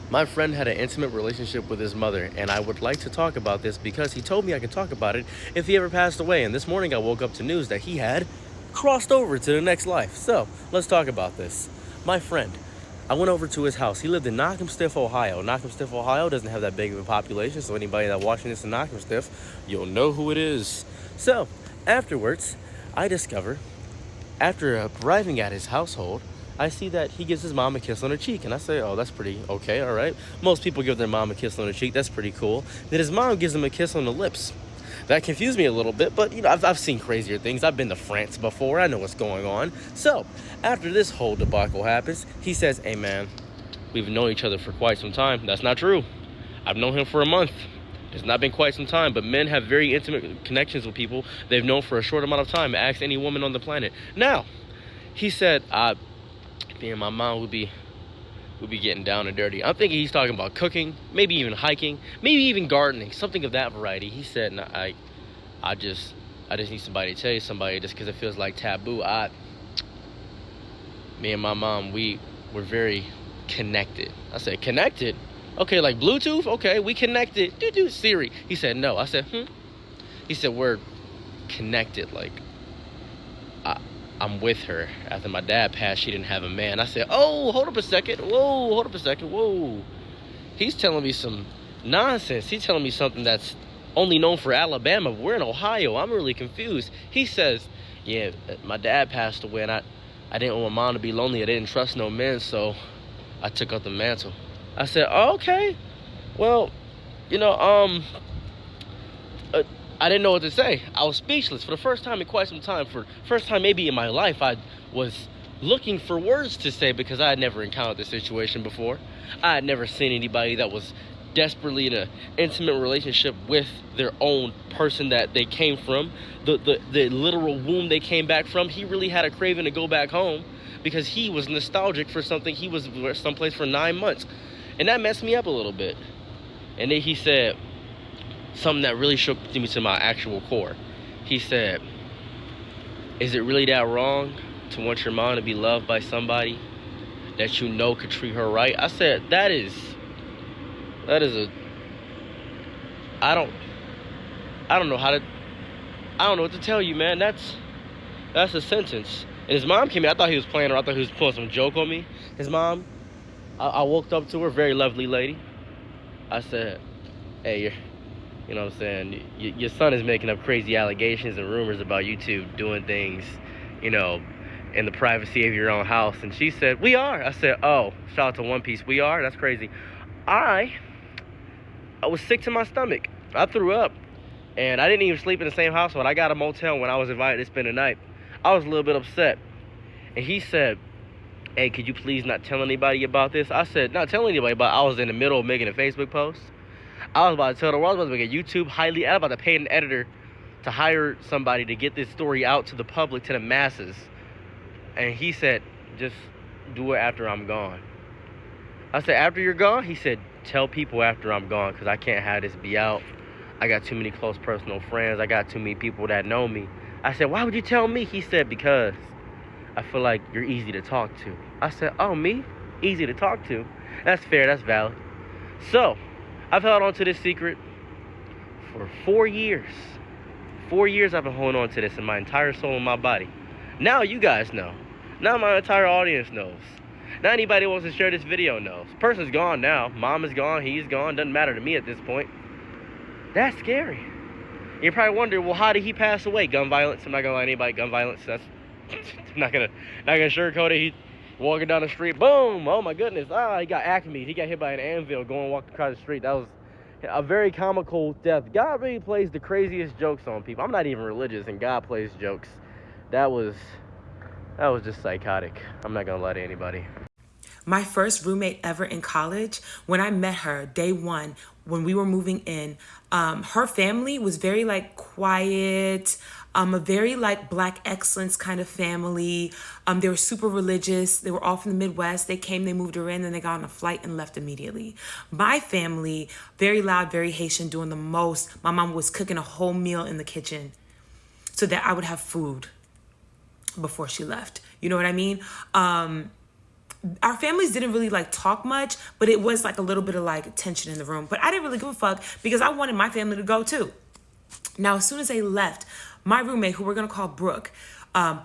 My friend had an intimate relationship with his mother, and I would like to talk about this because he told me I could talk about it if he ever passed away. And this morning I woke up to news that he had crossed over to the next life. So let's talk about this. My friend, I went over to his house. He lived in Knockemstiff, Ohio. Knockemstiff, Ohio doesn't have that big of a population, so anybody that's watching this in Knockemstiff, you'll know who it is. So afterwards, I discover after arriving at his household, I see that he gives his mom a kiss on her cheek. And I say, oh, that's pretty okay, all right. Most people give their mom a kiss on the cheek. That's pretty cool. Then his mom gives him a kiss on the lips. That confused me a little bit, but, I've seen crazier things. I've been to France before. I know what's going on. So, after this whole debacle happens, he says, hey, man, we've known each other for quite some time. That's not true. I've known him for a month. It's not been quite some time, but men have very intimate connections with people they've known for a short amount of time. Ask any woman on the planet. Now, he said, me and my mom would be getting down and dirty. I'm thinking he's talking about cooking, maybe even hiking, maybe even gardening, something of that variety. He said, nah, I just need somebody to tell you somebody just because it feels like taboo. Me and my mom, we're very connected. I said, connected? Okay, like Bluetooth? Okay, we connected. Do Siri. He said, no. I said, He said, we're connected. Like, I'm with her. After my dad passed, she didn't have a man. I said, oh, hold up a second. Whoa, hold up a second. Whoa. He's telling me some nonsense. He's telling me something that's only known for Alabama. We're in Ohio. I'm really confused. He says, yeah, my dad passed away, and I didn't want my mom to be lonely. I didn't trust no men, so I took up the mantle. I said, oh, okay. Well, I didn't know what to say. I was speechless for the first time in quite some time. For first time maybe in my life, I was looking for words to say because I had never encountered this situation before. I had never seen anybody that was desperately in an intimate relationship with their own person that they came from, the literal womb they came back from. He really had a craving to go back home because he was nostalgic for something. He was someplace for 9 months. And that messed me up a little bit. And then he said something that really shook me to my actual core. He said, is it really that wrong to want your mom to be loved by somebody that you know could treat her right? I said, that is I don't know I don't know what to tell you, man. That's a sentence. And his mom came in. I thought he was playing her. I thought he was pulling some joke on me. His mom, I walked up to her, very lovely lady. I said, hey, you know what I'm saying, your son is making up crazy allegations and rumors about you two doing things, in the privacy of your own house. And she said, we are. I said, oh, shout out to One Piece. We are? That's crazy. I was sick to my stomach. I threw up. And I didn't even sleep in the same household. I got a motel when I was invited to spend the night. I was a little bit upset. And he said, hey, could you please not tell anybody about this? I said, not tell anybody, but I was in the middle of making a Facebook post. I was about to tell the world, I was about to make a YouTube I was about to pay an editor to hire somebody to get this story out to the public, to the masses. And he said, just do it after I'm gone. I said, after you're gone? He said, tell people after I'm gone, because I can't have this be out. I got too many close personal friends. I got too many people that know me. I said, why would you tell me? He said, because I feel like you're easy to talk to. I said, oh, me? Easy to talk to? That's fair. That's valid. So, I've held on to this secret for 4 years. 4 years I've been holding on to this in my entire soul and my body. Now you guys know. Now my entire audience knows. Now anybody who wants to share this video knows. Person's gone now. Mom is gone. He's gone. Doesn't matter to me at this point. That's scary. You're probably wondering, well, how did he pass away? Gun violence. I'm not gonna lie to anybody. Gun violence. That's I'm not gonna sugarcoat it. He walking down the street. Boom. Oh my goodness. He got acme'd. He got hit by an anvil going walking across the street. That was a very comical death. God really plays the craziest jokes on people. I'm not even religious, and God plays jokes. That was just psychotic. I'm not gonna lie to anybody. My first roommate ever in college, when I met her, day one, when we were moving in, her family was very quiet, a very Black excellence kind of family. They were super religious. They were all from the Midwest. They came, they moved her in, then they got on a flight and left immediately. My family, very loud, very Haitian, doing the most. My mom was cooking a whole meal in the kitchen so that I would have food before she left. You know what I mean? our families didn't really like talk much, but it was like a little bit of like tension in the room. But I didn't really give a fuck because I wanted my family to go too. Now, as soon as they left, my roommate, who we're gonna call Brooke,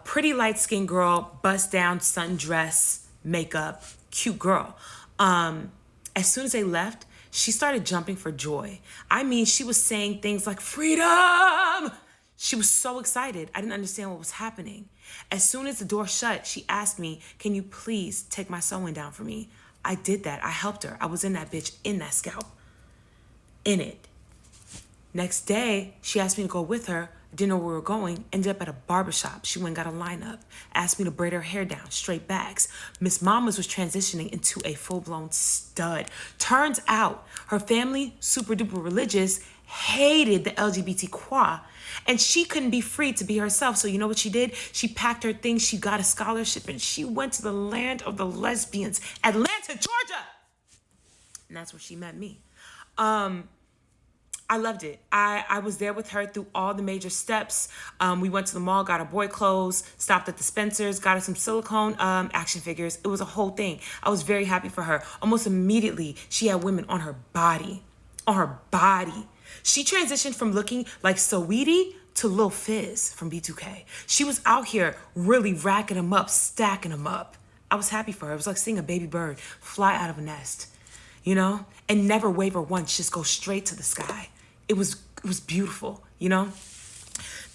pretty light skinned girl, bust down, sundress, makeup, cute girl. As soon as they left, she started jumping for joy. I mean, she was saying things like freedom. She was so excited. I didn't understand what was happening. As soon as the door shut, she asked me, "Can you please take my sewing down for me?" I did that. I helped her. I was in that bitch, in that scalp, in it. Next day, she asked me to go with her. I didn't know where we were going. Ended up at a barbershop. She went and got a lineup. Asked me to braid her hair down, straight backs. Miss Mamas was transitioning into a full-blown stud. Turns out her family, super duper religious, hated the LGBTQ, and she couldn't be free to be herself. So you know what she did? She packed her things. She got a scholarship, and she went to the land of the lesbians, Atlanta, Georgia. And that's where she met me. I loved it. I was there with her through all the major steps. We went to the mall, got her boy clothes, stopped at the Spencer's, got her some silicone action figures. It was a whole thing. I was very happy for her. Almost immediately, she had women on her body. On her body. She transitioned from looking like Saweetie to Lil Fizz from B2K. She was out here really racking them up, stacking them up. I was happy for her. It was like seeing a baby bird fly out of a nest, you know, and never waver once, just go straight to the sky. It was beautiful, you know?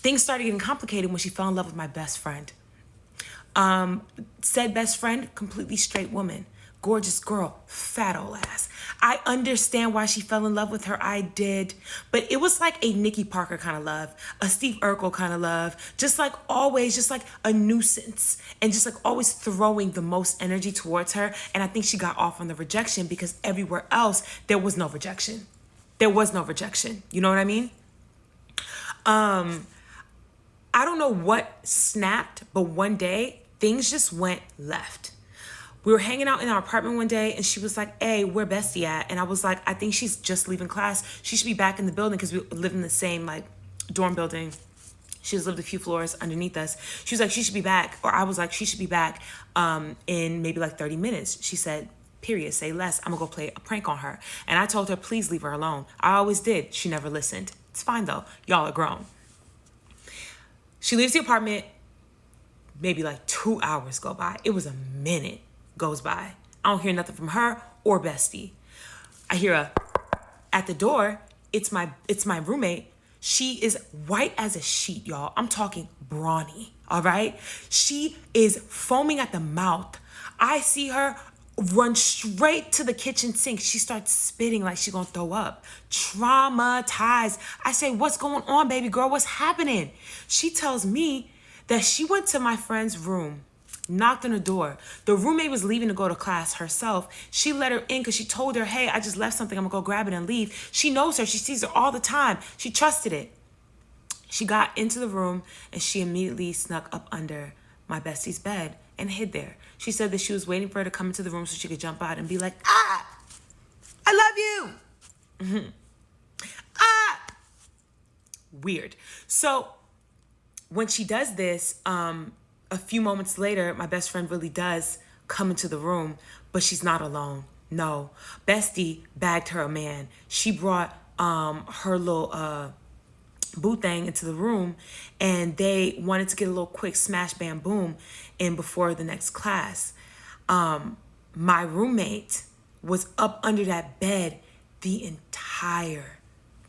Things started getting complicated when she fell in love with my best friend. Said best friend, completely straight woman. Gorgeous girl, fat old ass. I understand why she fell in love with her. I did. But it was like a Nikki Parker kind of love, a Steve Urkel kind of love, just like always, just like a nuisance, and just like always throwing the most energy towards her. And I think she got off on the rejection because everywhere else, there was no rejection. There was no rejection. You know what I mean? I don't know what snapped, but one day things just went left. We were hanging out in our apartment one day and she was like, "Hey, where Bestie at?" And I was like, "I think she's just leaving class. She should be back in the building," because we lived in the same like dorm building. She just lived a few floors underneath us. She was like, "She should be back." Or I was like, "She should be back in maybe like 30 minutes. She said, "Period, say less. I'm gonna go play a prank on her." And I told her, please leave her alone. I always did. She never listened. It's fine though. Y'all are grown. She leaves the apartment. Maybe like 2 hours go by. It was a minute goes by. I don't hear nothing from her or Bestie. I hear a at the door. It's my roommate. She is white as a sheet, y'all. I'm talking brawny, all right? She is foaming at the mouth. I see her run straight to the kitchen sink. She starts spitting like she's gonna throw up. Traumatized. I say, "What's going on, baby girl? What's happening?" She tells me that she went to my friend's room, knocked on the door. The roommate was leaving to go to class herself. She let her in because she told her, "Hey, I just left something. I'm gonna go grab it and leave." She knows her. She sees her all the time. She trusted it. She got into the room and she immediately snuck up under my bestie's bed and hid there. She said that she was waiting for her to come into the room so she could jump out and be like, "Ah, I love you." Mm-hmm. Ah, weird. So when she does this, a few moments later, my best friend really does come into the room, but she's not alone. No, Bestie bagged her a man. She brought her little boo thing into the room, and they wanted to get a little quick smash bam boom in before the next class. My roommate was up under that bed the entire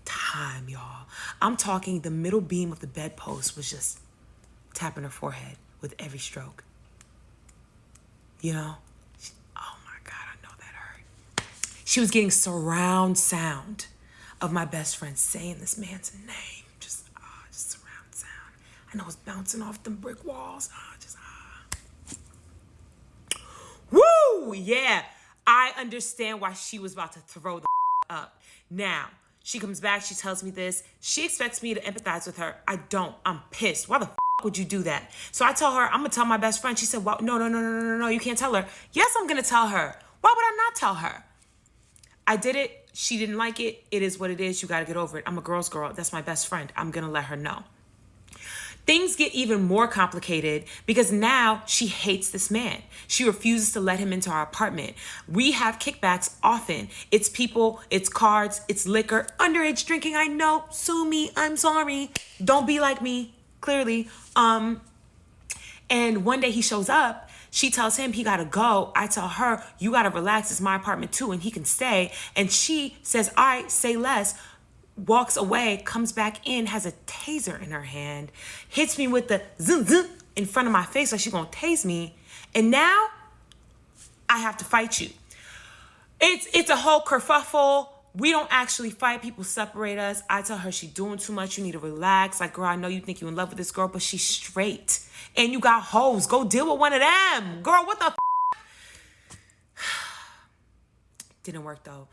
time, y'all. I'm talking the middle beam of the bedpost was just tapping her forehead with every stroke. You know? Oh my God, I know that hurt. She was getting surround sound of my best friend saying this man's name. Just surround sound. And I was bouncing off them brick walls. Woo! Yeah. I understand why she was about to throw the up. Now, she comes back. She tells me this. She expects me to empathize with her. I don't. I'm pissed. Why the would you do that? So I tell her, I'm going to tell my best friend. She said, well, no. You can't tell her. Yes, I'm going to tell her. Why would I not tell her? I did it. She didn't like it. It is what it is. You got to get over it. I'm a girl's girl. That's my best friend. I'm going to let her know. Things get even more complicated because now she hates this man. She refuses to let him into our apartment. We have kickbacks often. It's people, it's cards, it's liquor, underage drinking. I know, sue me, I'm sorry. Don't be like me, clearly. And one day he shows up. She tells him he gotta go. I tell her, you gotta relax. It's my apartment too, and he can stay. And she says, all right, say less. Walks away, comes back in, has a taser in her hand, hits me with the zoom zoom in front of my face like she's gonna tase me. And now I have to fight you. It's a whole kerfuffle. We don't actually fight. People separate us. I tell her she's doing too much. You need to relax. Like, girl, I know you think you're in love with this girl, but she's straight. And you got hoes. Go deal with one of them. Girl, what the Didn't work though.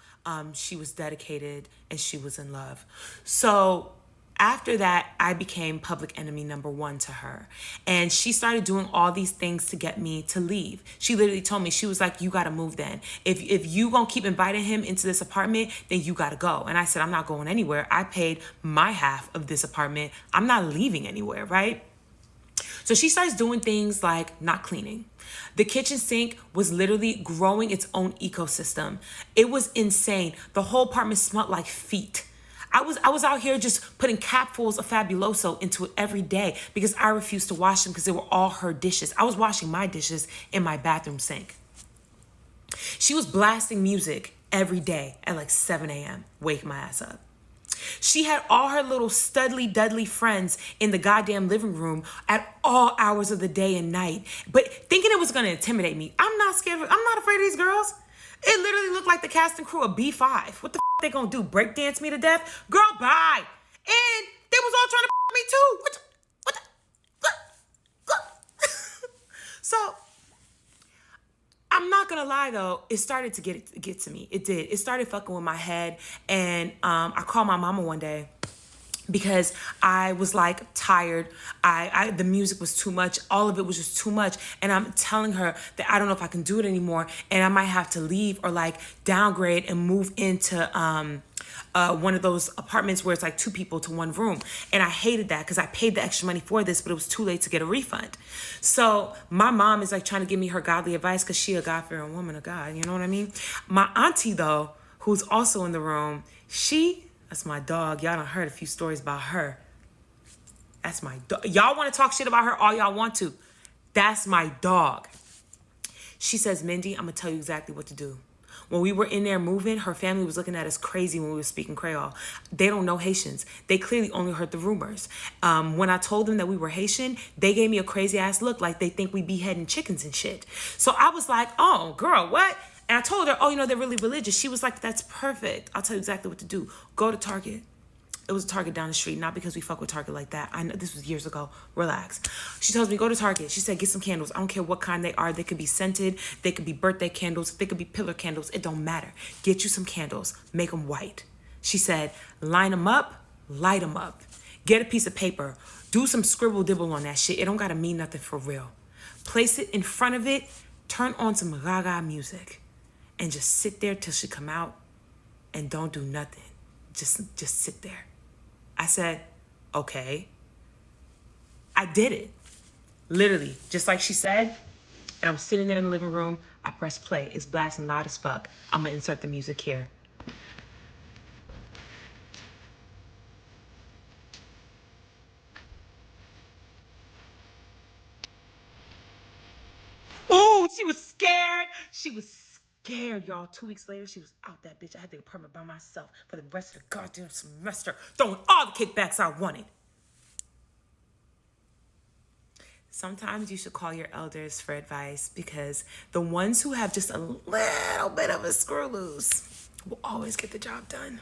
She was dedicated and she was in love. So after that, I became public enemy number one to her. And she started doing all these things to get me to leave. She literally told me, she was like, you gotta move then. If you gonna keep inviting him into this apartment, then you gotta go. And I said, I'm not going anywhere. I paid my half of this apartment. I'm not leaving anywhere, right? So she starts doing things like not cleaning. The kitchen sink was literally growing its own ecosystem. It was insane. The whole apartment smelled like feet. I was out here just putting capfuls of Fabuloso into it every day because I refused to wash them because they were all her dishes. I was washing my dishes in my bathroom sink. She was blasting music every day at like 7 a.m. Wake my ass up. She had all her little studly dudley friends in the goddamn living room at all hours of the day and night, but thinking it was going to intimidate me. I'm not scared. I'm not afraid of these girls. It literally looked like the cast and crew of B5. What the they gonna do? Break dance me to death? Girl, bye. And they was all trying to me too. So I'm not gonna lie though, it started to get to me. It did. It started fucking with my head, and I called my mama one day because I was like tired. The music was too much. All of it was just too much, and I'm telling her that I don't know if I can do it anymore, and I might have to leave or like downgrade and move into one of those apartments where it's like two people to one room. And I hated that because I paid the extra money for this, but it was too late to get a refund. So my mom is like trying to give me her godly advice because she a God-fearing woman of God. You know what I mean? My auntie though, who's also in the room, that's my dog. Y'all done heard a few stories about her. That's my dog. Y'all want to talk shit about her all y'all want to. That's my dog. She says, Mindy, I'm going to tell you exactly what to do. When we were in there moving, her family was looking at us crazy when we were speaking Creole. They don't know Haitians. They clearly only heard the rumors. When I told them that we were Haitian, they gave me a crazy ass look like they think we beheading chickens and shit. So I was like, oh, girl, what? And I told her, oh, you know, they're really religious. She was like, that's perfect. I'll tell you exactly what to do. Go to Target. It was a Target down the street, not because we fuck with Target like that. I know this was years ago. Relax. She tells me, go to Target. She said, get some candles. I don't care what kind they are. They could be scented. They could be birthday candles. They could be pillar candles. It don't matter. Get you some candles. Make them white. She said, line them up, light them up. Get a piece of paper. Do some scribble dibble on that shit. It don't gotta mean nothing for real. Place it in front of it. Turn on some gaga music. And just sit there till she come out and don't do nothing. Just sit there. I said, okay. I did it. Literally, just like she said. And I'm sitting there in the living room. I press play. It's blasting loud as fuck. I'm going to insert the music here. Oh, she was scared. She was scared, y'all. 2 weeks later, she was out that bitch. I had the apartment by myself for the rest of the goddamn semester, throwing all the kickbacks I wanted. Sometimes you should call your elders for advice because the ones who have just a little bit of a screw loose will always get the job done.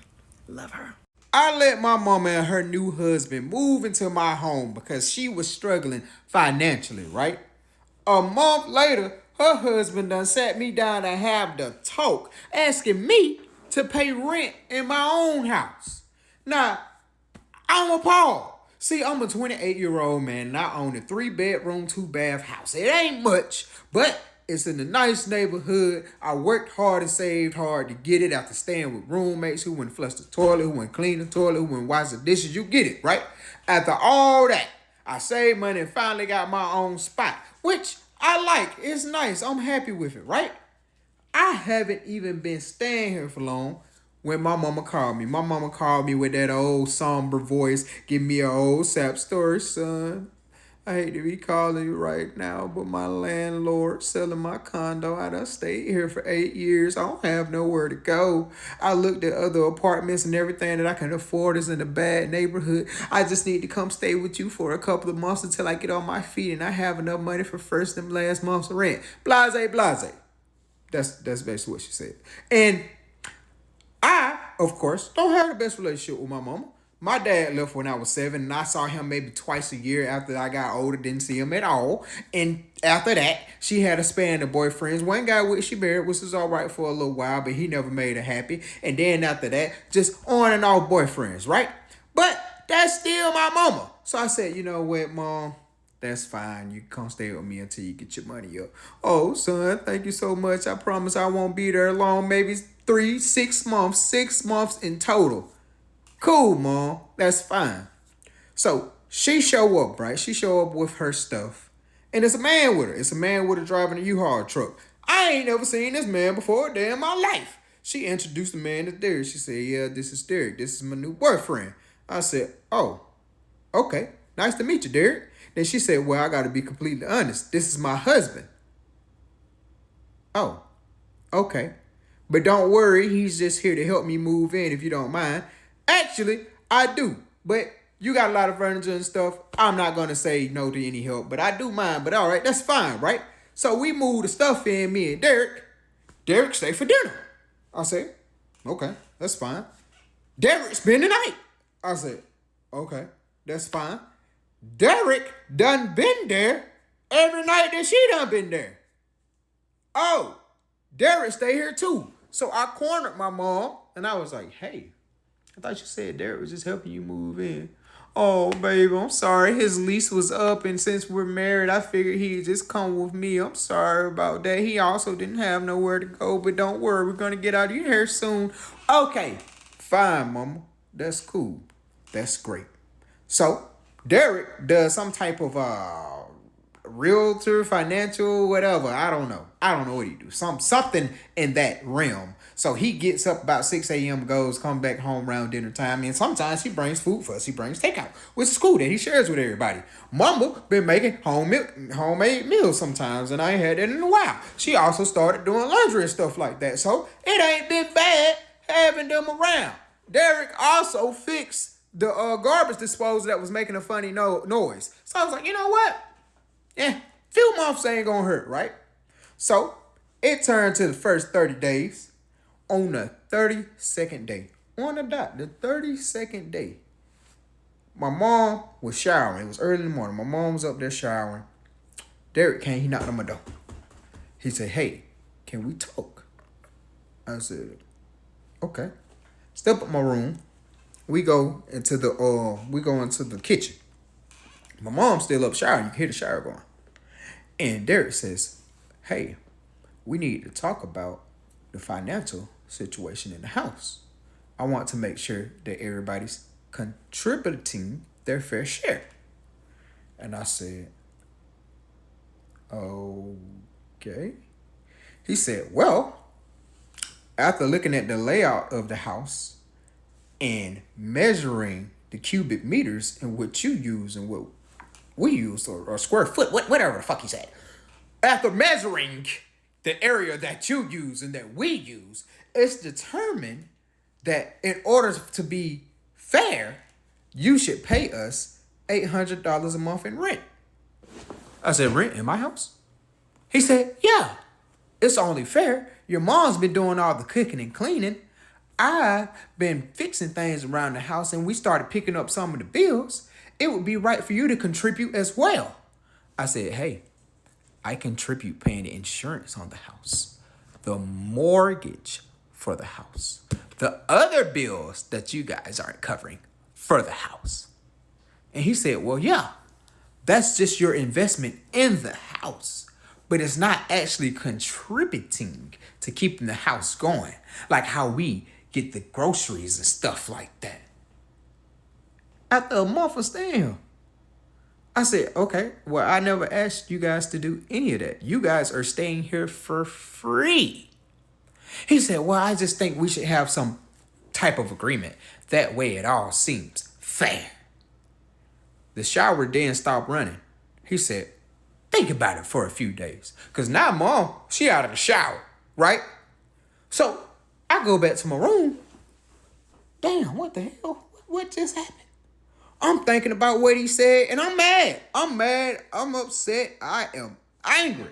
Love her. I let my mama and her new husband move into my home because she was struggling financially, right? A month later, her husband done sat me down and have the talk, asking me to pay rent in my own house. Now, I'm appalled. See, I'm a 28-year-old man and I own a 3-bedroom, 2-bath house. It ain't much, but it's in a nice neighborhood. I worked hard and saved hard to get it after staying with roommates who wouldn't flush the toilet, who wouldn't clean the toilet, who wouldn't wash the dishes. You get it, right? After all that, I saved money and finally got my own spot, which I like. It's nice. I'm happy with it, right? I haven't even been staying here for long when my mama called me. My mama called me with that old somber voice, give me an old sap story, son. I hate to be calling you right now, but my landlord selling my condo. I done stayed here for 8 years. I don't have nowhere to go. I looked at other apartments and everything that I can afford is in a bad neighborhood. I just need to come stay with you for a couple of months until I get on my feet and I have enough money for first and last month's rent. Blase, blase. That's basically what she said. And I, of course, don't have the best relationship with my mama. My dad left when I was 7, and I saw him maybe twice a year after I got older, didn't see him at all. And after that, she had a span of boyfriends. One guy which she married, which was all right for a little while, but he never made her happy. And then after that, just on and off boyfriends, right? But that's still my mama. So I said, you know what, Mom? That's fine. You can come stay with me until you get your money up. Oh, son, thank you so much. I promise I won't be there long. Maybe 6 months. 6 months in total. Cool, Mom. That's fine. So she show up, right? She show up with her stuff. And it's a man with her. It's a man with her driving a U-Haul truck. I ain't never seen this man before a day in my life. She introduced the man to Derek. She said, yeah, this is Derek. This is my new boyfriend. I said, oh, okay. Nice to meet you, Derek. Then she said, well, I got to be completely honest. This is my husband. Oh, okay. But don't worry, he's just here to help me move in if you don't mind. Actually, I do. But you got a lot of furniture and stuff. I'm not going to say no to any help, but I do mind. But all right, that's fine, right? So we moved the stuff in, me and Derek. Derek stay for dinner. I said, okay, that's fine. Derek spend the night. I said, okay, that's fine. Derek done been there every night that she done been there. Oh, Derek stay here too. So I cornered my mom and I was like, hey, I thought you said Derek was just helping you move in. Oh, baby, I'm sorry. His lease was up, and since we're married, I figured he'd just come with me. I'm sorry about that. He also didn't have nowhere to go, but don't worry, we're going to get out of your hair soon. Okay, fine, mama. That's cool. That's great. So Derek does some type of realtor, financial, whatever. I don't know. I don't know what he do. Something in that realm. So he gets up about 6 a.m., goes, come back home around dinner time, and sometimes he brings food for us. He brings takeout, which is cool that he shares with everybody. Mama been making homemade meals sometimes, and I ain't had that in a while. She also started doing laundry and stuff like that. So it ain't been bad having them around. Derek also fixed the garbage disposal that was making a funny noise. So I was like, you know what? Yeah, few months ain't gonna hurt, right? So it turned to the first 30 days. On the 32nd day, on the dot, the 32nd day, my mom was showering. It was early in the morning. My mom was up there showering. Derek came, he knocked on my door. He said, hey, can we talk? I said, okay. Step up my room. We go into the kitchen. My mom's still up showering. You can hear the shower going. And Derek says, hey, we need to talk about the financial situation in the house. I want to make sure that everybody's contributing their fair share. And I said, okay. He said, well, after looking at the layout of the house and measuring the cubic meters and what you use and what we use, or square foot, whatever the fuck he said. After measuring the area that you use and that we use, it's determined that in order to be fair, you should pay us $800 a month in rent. I said, rent in my house? He said, yeah, it's only fair. Your mom's been doing all the cooking and cleaning. I've been fixing things around the house, and we started picking up some of the bills. It would be right for you to contribute as well. I said, hey, I contribute paying the insurance on the house, the mortgage for the house, the other bills that you guys aren't covering for the house. And he said, well, yeah, that's just your investment in the house, but it's not actually contributing to keeping the house going, like how we get the groceries and stuff like that. After a month of staying here, I said, okay, well, I never asked you guys to do any of that. You guys are staying here for free. He said, well, I just think we should have some type of agreement. That way it all seems fair. The shower then stopped running. He said, think about it for a few days. Because now mom, she out of the shower, right? So I go back to my room. Damn, what the hell? What just happened? I'm thinking about what he said and I'm mad. I'm mad. I'm upset. I am angry.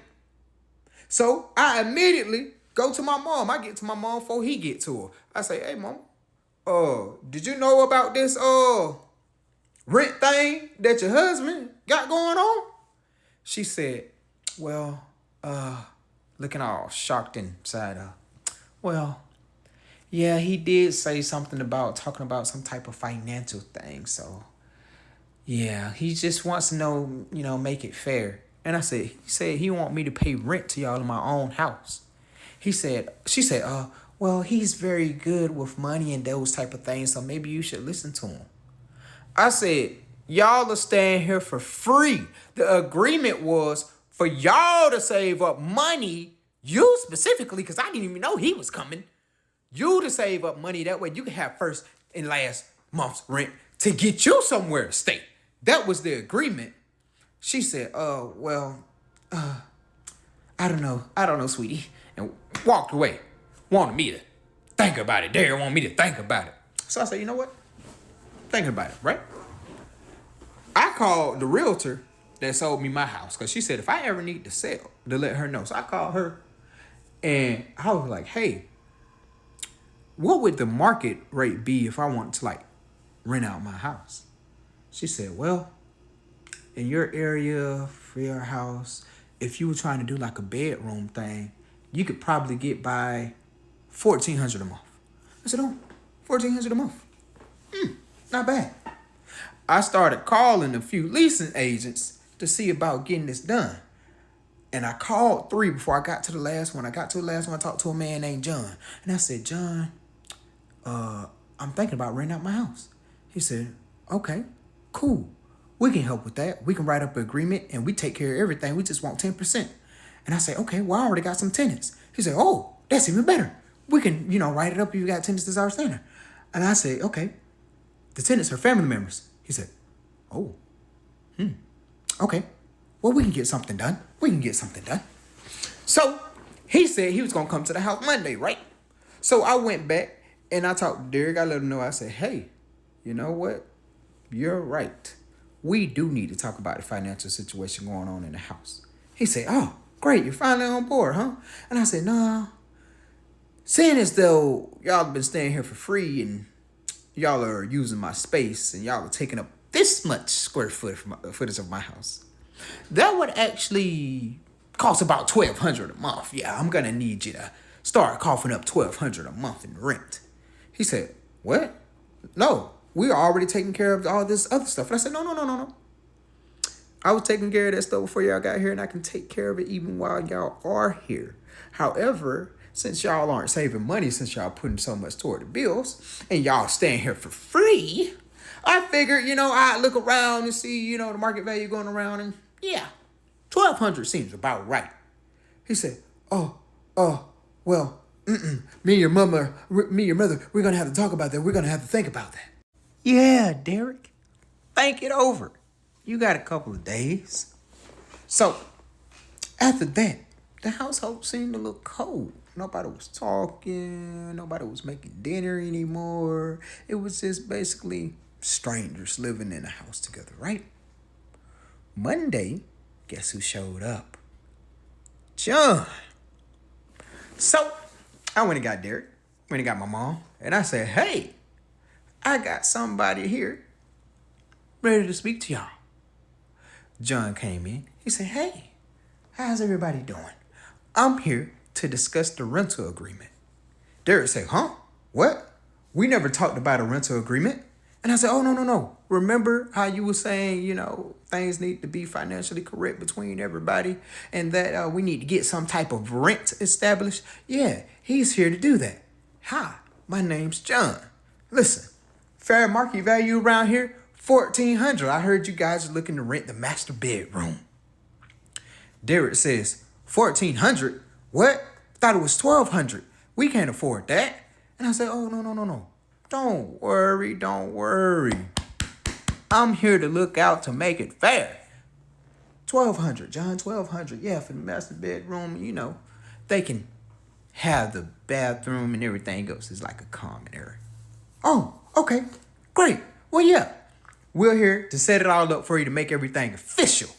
So I immediately go to my mom. I get to my mom before he get to her. I say, hey mom, did you know about this rent thing that your husband got going on? She said, well, looking all shocked inside her. Well, yeah, he did say something about talking about some type of financial thing. So, yeah, he just wants to know, make it fair. And I said, he said he want me to pay rent to y'all in my own house. She said, well, he's very good with money and those type of things. So maybe you should listen to him. I said, y'all are staying here for free. The agreement was for y'all to save up money, you specifically, because I didn't even know he was coming. You to save up money, that way you can have first and last month's rent to get you somewhere to stay. That was the agreement. She said, I don't know, sweetie. And walked away. Wanted me to think about it. Dare want me to think about it. So I said, you know what? Thinking about it, right? I called the realtor that sold me my house because she said if I ever need to sell, to let her know. So I called her and I was like, hey, what would the market rate be if I wanted to rent out my house? She said, well, in your area for your house, if you were trying to do a bedroom thing, you could probably get by $1,400 a month. I said, oh, $1,400 a month. Not bad. I started calling a few leasing agents to see about getting this done. And I called 3 before I got to the last one. I got to the last one, I talked to a man named John. And I said, John, I'm thinking about renting out my house. He said, okay, cool. We can help with that. We can write up an agreement and we take care of everything. We just want 10%. And I said, okay, well, I already got some tenants. He said, oh, that's even better. We can, write it up if you got tenants that's our standard. And I said, okay, the tenants are family members. He said, oh, okay. Well, we can get something done. So he said he was going to come to the house Monday, right? So I went back and I talked to Derek. I let him know. I said, hey, you know what? You're right. We do need to talk about the financial situation going on in the house. He said, oh, great. You're finally on board, huh? And I said, nah. Seeing as though y'all have been staying here for free and y'all are using my space and y'all are taking up this much square footage of my house, that would actually cost about $1,200 a month. Yeah, I'm going to need you to start coughing up $1,200 a month in rent. He said, what? No, we are already taking care of all this other stuff. And I said, no. I was taking care of that stuff before y'all got here, and I can take care of it even while y'all are here. However, since y'all aren't saving money, since y'all putting so much toward the bills, and y'all staying here for free, I figured, I'd look around and see, the market value going around, and yeah, $1,200 seems about right. He said, well, me and your mother, we're going to have to talk about that. We're going to have to think about that. Yeah, Derek, think it over. You got a couple of days. So, after that, the household seemed a little cold. Nobody was talking. Nobody was making dinner anymore. It was just basically strangers living in a house together, right? Monday, guess who showed up? John. So, I went and got Derek. Went and got my mom. And I said, hey, I got somebody here ready to speak to y'all. John came in. He said, hey, how's everybody doing? I'm here to discuss the rental agreement. Derek said, huh? What? We never talked about a rental agreement. And I said, oh, no. Remember how you were saying, things need to be financially correct between everybody and that we need to get some type of rent established? Yeah, he's here to do that. Hi, my name's John. Listen, fair market value around here, $1,400. I heard you guys are looking to rent the master bedroom. Derek says, 1,400? What? Thought it was 1,200. We can't afford that. And I said, oh, no. Don't worry, don't worry. I'm here to look out to make it fair. 1,200, John, 1,200. Yeah, for the master bedroom, you know, they can have the bathroom and everything else. It's like a common area. Oh, okay, great. Well, yeah, we're here to set it all up for you to make everything official.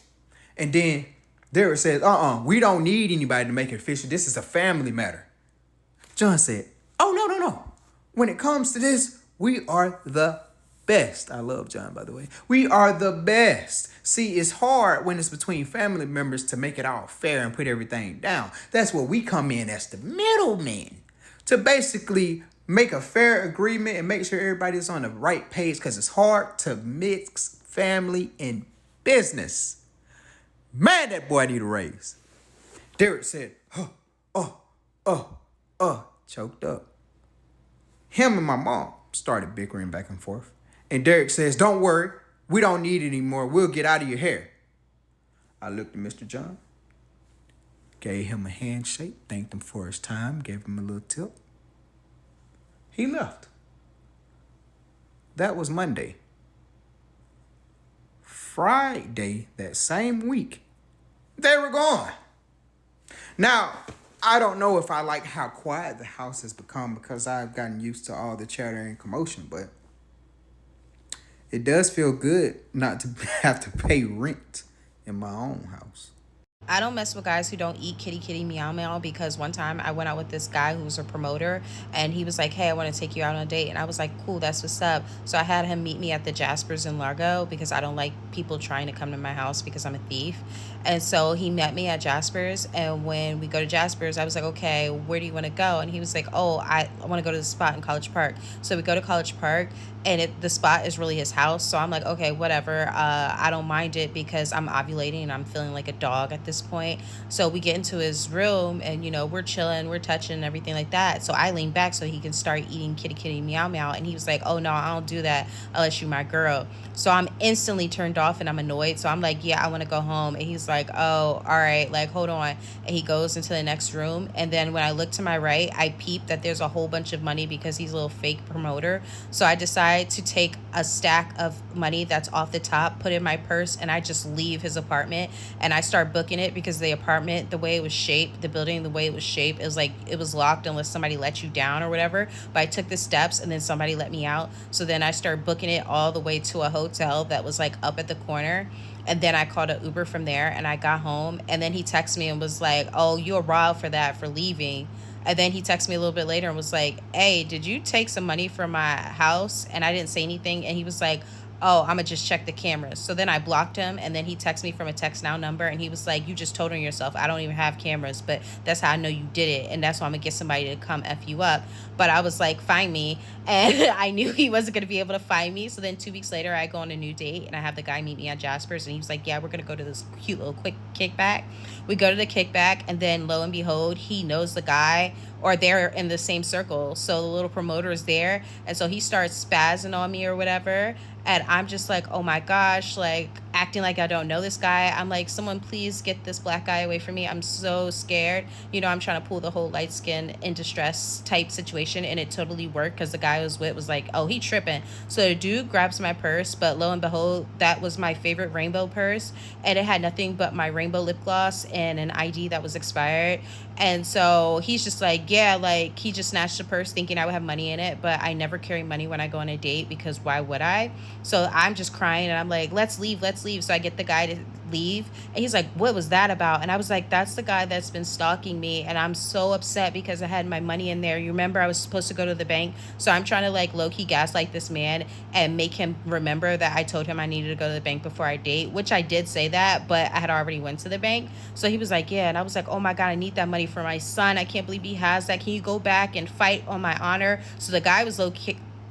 And then Derek says, we don't need anybody to make it official. This is a family matter. John said, oh, no. When it comes to this, we are the best. I love John, by the way. We are the best. See, it's hard when it's between family members to make it all fair and put everything down. That's where we come in as the middleman to basically make a fair agreement and make sure everybody's on the right page, because it's hard to mix family and business. Man, that boy need a raise. Derek said, choked up. Him and my mom started bickering back and forth. And Derek says, don't worry, we don't need it anymore. We'll get out of your hair. I looked at Mr. John, gave him a handshake, thanked him for his time, gave him a little tip. He left. That was Monday. Friday, that same week, they were gone. Now, I don't know if I like how quiet the house has become because I've gotten used to all the chatter and commotion, but it does feel good not to have to pay rent in my own house. I don't mess with guys who don't eat kitty kitty meow meow, because one time I went out with this guy who was a promoter, and he was like, hey, I want to take you out on a date. And I was like, cool, that's what's up. So I had him meet me at the Jaspers in Largo because I don't like people trying to come to my house because I'm a thief. And so he met me at Jaspers, and when we go to Jaspers, I was like, okay, where do you want to go? And he was like, oh, I want to go to the spot in College Park. So we go to College Park, and the spot is really his house. So I'm like, okay, whatever. I don't mind it because I'm ovulating and I'm feeling like a dog at this point. So we get into his room, and, you know, we're chilling, we're touching and everything like that. So I lean back so he can start eating kitty kitty meow meow. And he was like, oh, no, I don't do that unless you're my girl. So I'm instantly turned off and I'm annoyed. So I'm like, yeah, I want to go home. And he's like, oh, all right, like, hold on. And he goes into the next room. And then when I look to my right, I peep that there's a whole bunch of money because he's a little fake promoter. So I decide to take a stack of money that's off the top, put in my purse, and I just leave his apartment. And I start booking it because the apartment, the way it was shaped, the building, the way it was shaped, it was like it was locked unless somebody let you down or whatever. But I took the steps and then somebody let me out. So then I started booking it all the way to a hotel that was like up at the corner. And then I called an Uber from there, and I got home. And then he texted me and was like, oh, you're wild for that, for leaving. And then he texted me a little bit later and was like, hey, did you take some money from my house? And I didn't say anything. And he was like, oh, I'm going to just check the cameras. So then I blocked him, and then he texted me from a text now number, and he was like, you just told on yourself. I don't even have cameras, but that's how I know you did it, and that's why I'm going to get somebody to come F you up. But I was like, find me, and I knew he wasn't going to be able to find me. So then 2 weeks later, I go on a new date, and I have the guy meet me at Jasper's, and he was like, yeah, we're going to go to this cute little quick kickback. We go to the kickback, and then lo and behold, he knows the guy, or they're in the same circle. So the little promoter is there, and so he starts spazzing on me or whatever. And I'm just like, oh my gosh, like acting like I don't know this guy. I'm like, someone please get this black guy away from me. I'm so scared. You know, I'm trying to pull the whole light skin in distress type situation. And it totally worked because the guy I was with was like, oh, he tripping. So the dude grabs my purse. But lo and behold, that was my favorite rainbow purse. And it had nothing but my rainbow lip gloss and an ID that was expired. And so he's just like, yeah, like he just snatched the purse thinking I would have money in it. But I never carry money when I go on a date because why would I? So I'm just crying and I'm like, let's leave. So I get the guy to leave. And he's like, what was that about? And I was like, that's the guy that's been stalking me. And I'm so upset because I had my money in there. You remember I was supposed to go to the bank. So I'm trying to like low-key gaslight this man and make him remember that I told him I needed to go to the bank before I date, which I did say that, but I had already went to the bank. So he was like, yeah. And I was like, oh my God, I need that money for my son. I can't believe he has that. Can you go back and fight on my honor? So the guy was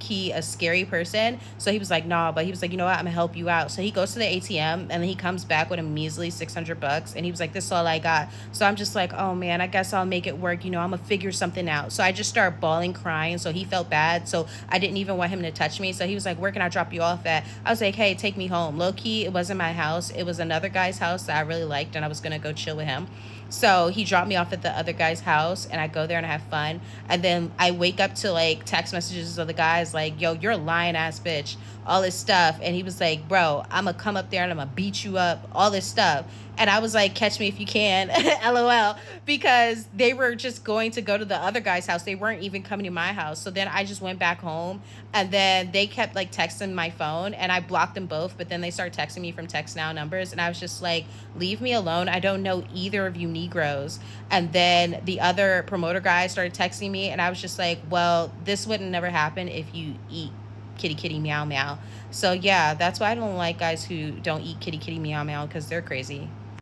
key a scary person. So he was like, nah, but he was like, you know what, I'm gonna help you out. So he goes to the ATM and then he comes back with a measly $600, and he was like, this is all I got. So I'm just like, oh man, I guess I'll make it work. I'm gonna figure something out. So I just started bawling, crying. So he felt bad. So I didn't even want him to touch me. So he was like, where can I drop you off at? I was like, hey, take me home. Low key, it wasn't my house. It was another guy's house that I really liked, and I was gonna go chill with him. So he dropped me off at the other guy's house, and I go there and I have fun. And then I wake up to like text messages of the guys like, yo, you're a lying ass bitch, all this stuff. And he was like, bro, I'm gonna come up there and I'm gonna beat you up, all this stuff. And I was like, catch me if you can, lol, because they were just going to go to the other guy's house. They weren't even coming to my house. So then I just went back home, and then they kept like texting my phone, and I blocked them both. But then they started texting me from Text Now numbers, and I was just like, leave me alone. I don't know either of you Negroes. And then the other promoter guy started texting me, and I was just like, well, this wouldn't never happen if you eat kitty kitty meow meow. So yeah, that's why I don't like guys who don't eat kitty kitty meow meow, because they're crazy.